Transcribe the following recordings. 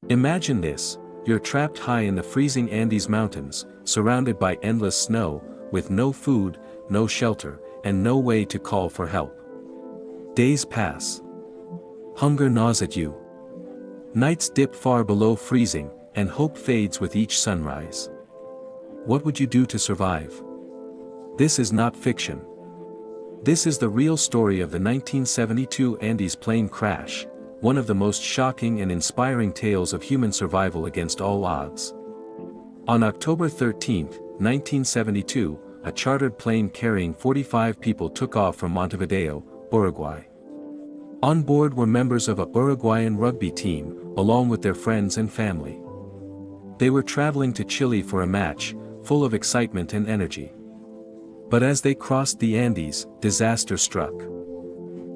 Imagine this: you're trapped high in the freezing Andes Mountains, surrounded by endless snow, with no food, no shelter, and no way to call for help. Days pass. Hunger gnaws at you. Nights dip far below freezing, and hope fades with each sunrise. What would you do to survive? This is not fiction. This is the real story of the 1972 Andes plane crash, one of the most shocking and inspiring tales of human survival against all odds. On October 13, 1972, a chartered plane carrying 45 people took off from Montevideo, Uruguay. On board were members of a Uruguayan rugby team, along with their friends and family. They were traveling to Chile for a match, full of excitement and energy. But as they crossed the Andes, disaster struck.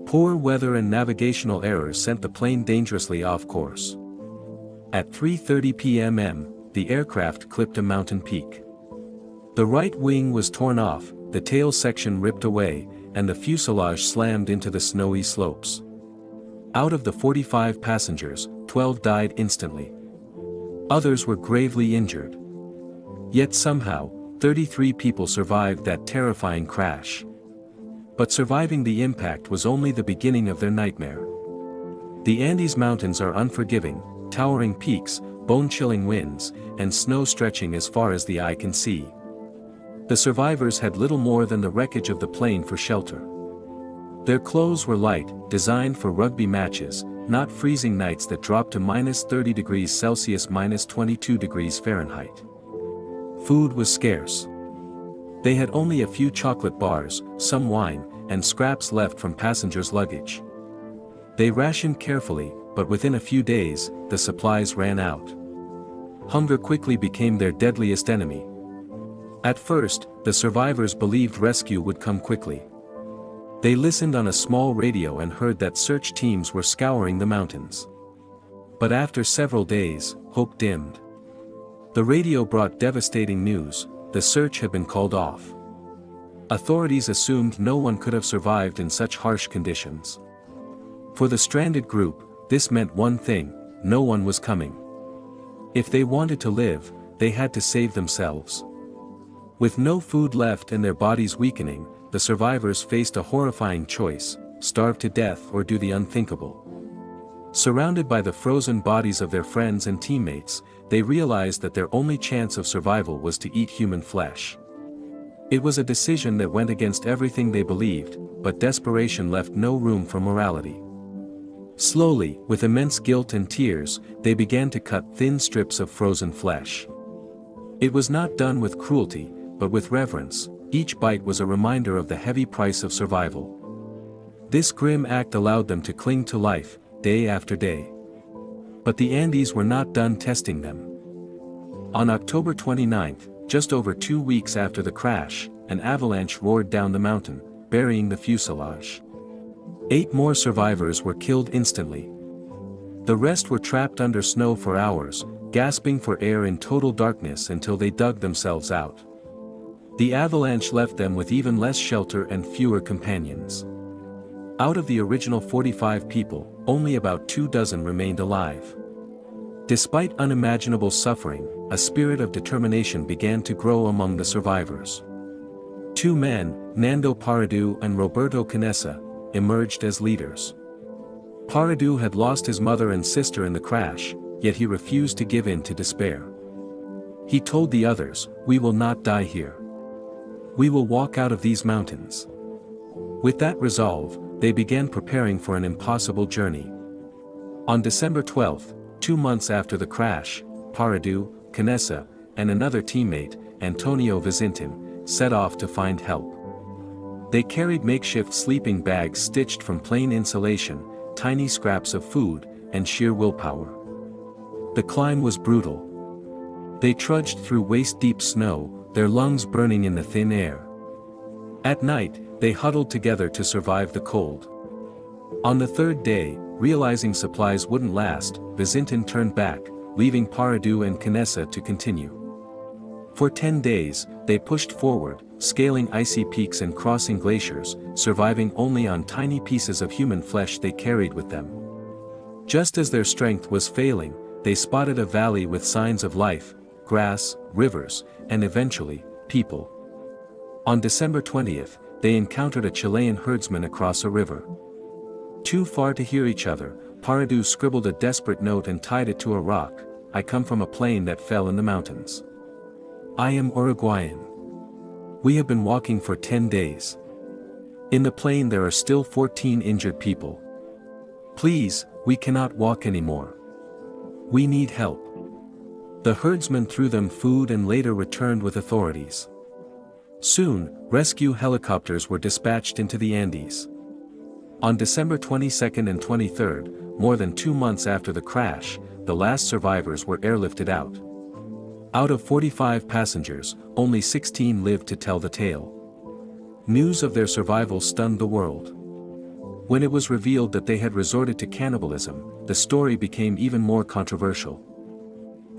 Poor weather and navigational errors sent the plane dangerously off course. At 3:30 p.m., the aircraft clipped a mountain peak. The right wing was torn off, the tail section ripped away, and the fuselage slammed into the snowy slopes. Out of the 45 passengers, 12 died instantly. Others were gravely injured. Yet somehow, 33 people survived that terrifying crash. But surviving the impact was only the beginning of their nightmare. The Andes Mountains are unforgiving, towering peaks, bone-chilling winds, and snow stretching as far as the eye can see. The survivors had little more than the wreckage of the plane for shelter. Their clothes were light, designed for rugby matches, not freezing nights that dropped to -30 degrees Celsius -22 degrees Fahrenheit. Food was scarce. They had only a few chocolate bars, some wine, and scraps left from passengers' luggage. They rationed carefully, but within a few days, the supplies ran out. Hunger quickly became their deadliest enemy. At first, the survivors believed rescue would come quickly. They listened on a small radio and heard that search teams were scouring the mountains. But after several days, hope dimmed. The radio brought devastating news: the search had been called off. Authorities assumed no one could have survived in such harsh conditions. For the stranded group, this meant one thing: no one was coming. If they wanted to live, they had to save themselves. With no food left and their bodies weakening, the survivors faced a horrifying choice: starve to death or do the unthinkable. Surrounded by the frozen bodies of their friends and teammates, they realized that their only chance of survival was to eat human flesh. It was a decision that went against everything they believed, but desperation left no room for morality. Slowly, with immense guilt and tears, they began to cut thin strips of frozen flesh. It was not done with cruelty, but with reverence. Each bite was a reminder of the heavy price of survival. This grim act allowed them to cling to life, day after day. But the Andes were not done testing them. On October 29, just over 2 weeks after the crash, an avalanche roared down the mountain, burying the fuselage. 8 more survivors were killed instantly. The rest were trapped under snow for hours, gasping for air in total darkness until they dug themselves out. The avalanche left them with even less shelter and fewer companions. Out of the original 45 people, only about 24 remained alive. Despite unimaginable suffering, a spirit of determination began to grow among the survivors. 2 men, Nando Paradu and Roberto Canessa, emerged as leaders. Paradu had lost his mother and sister in the crash, yet he refused to give in to despair. He told the others, "We will not die here. We will walk out of these mountains." With that resolve, they began preparing for an impossible journey. On December 12, 2 months after the crash, Paradu, Canessa, and another teammate, Antonio Vizintin, set off to find help. They carried makeshift sleeping bags stitched from plain insulation, tiny scraps of food, and sheer willpower. The climb was brutal. They trudged through waist-deep snow, their lungs burning in the thin air. At night, they huddled together to survive the cold. On the 3rd day, realizing supplies wouldn't last, Vizintin turned back, leaving Paradu and Canessa to continue. For 10 days, they pushed forward, scaling icy peaks and crossing glaciers, surviving only on tiny pieces of human flesh they carried with them. Just as their strength was failing, they spotted a valley with signs of life, grass, rivers, and eventually, people. On December 20th, they encountered a Chilean herdsman across a river. Too far to hear each other, Paradu scribbled a desperate note and tied it to a rock. I come from a plane that fell in the mountains. I am Uruguayan. We have been walking for 10 days. In the plane there are still 14 injured people. Please, we cannot walk anymore. We need help. The herdsman threw them food and later returned with authorities. Soon, rescue helicopters were dispatched into the Andes. On December 22nd and 23rd, more than 2 months after the crash, the last survivors were airlifted out. Out of 45 passengers, only 16 lived to tell the tale. News of their survival stunned the world. When it was revealed that they had resorted to cannibalism, the story became even more controversial.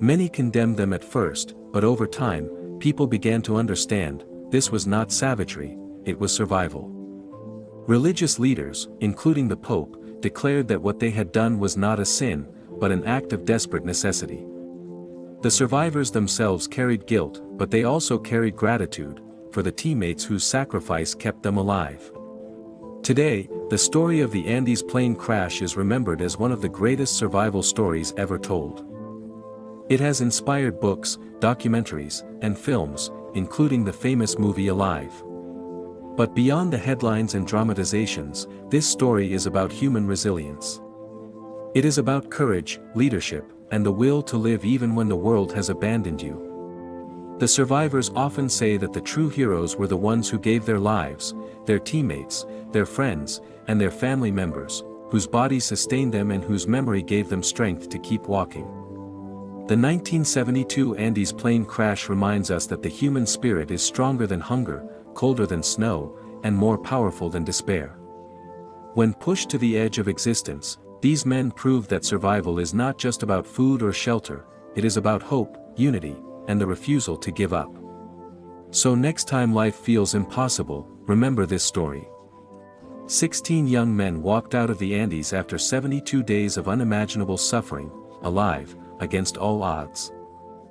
Many condemned them at first, but over time, people began to understand, this was not savagery, it was survival. Religious leaders, including the Pope, declared that what they had done was not a sin, but an act of desperate necessity. The survivors themselves carried guilt, but they also carried gratitude, for the teammates whose sacrifice kept them alive. Today, the story of the Andes plane crash is remembered as one of the greatest survival stories ever told. It has inspired books, documentaries, and films, including the famous movie Alive. But beyond the headlines and dramatizations, this story is about human resilience. It is about courage, leadership, and the will to live even when the world has abandoned you. The survivors often say that the true heroes were the ones who gave their lives, their teammates, their friends, and their family members, whose bodies sustained them and whose memory gave them strength to keep walking. The 1972 Andes plane crash reminds us that the human spirit is stronger than hunger, colder than snow, and more powerful than despair. When pushed to the edge of existence, these men proved that survival is not just about food or shelter, it is about hope, unity, and the refusal to give up. So next time life feels impossible, remember this story. 16 young men walked out of the Andes after 72 days of unimaginable suffering, alive, against all odds.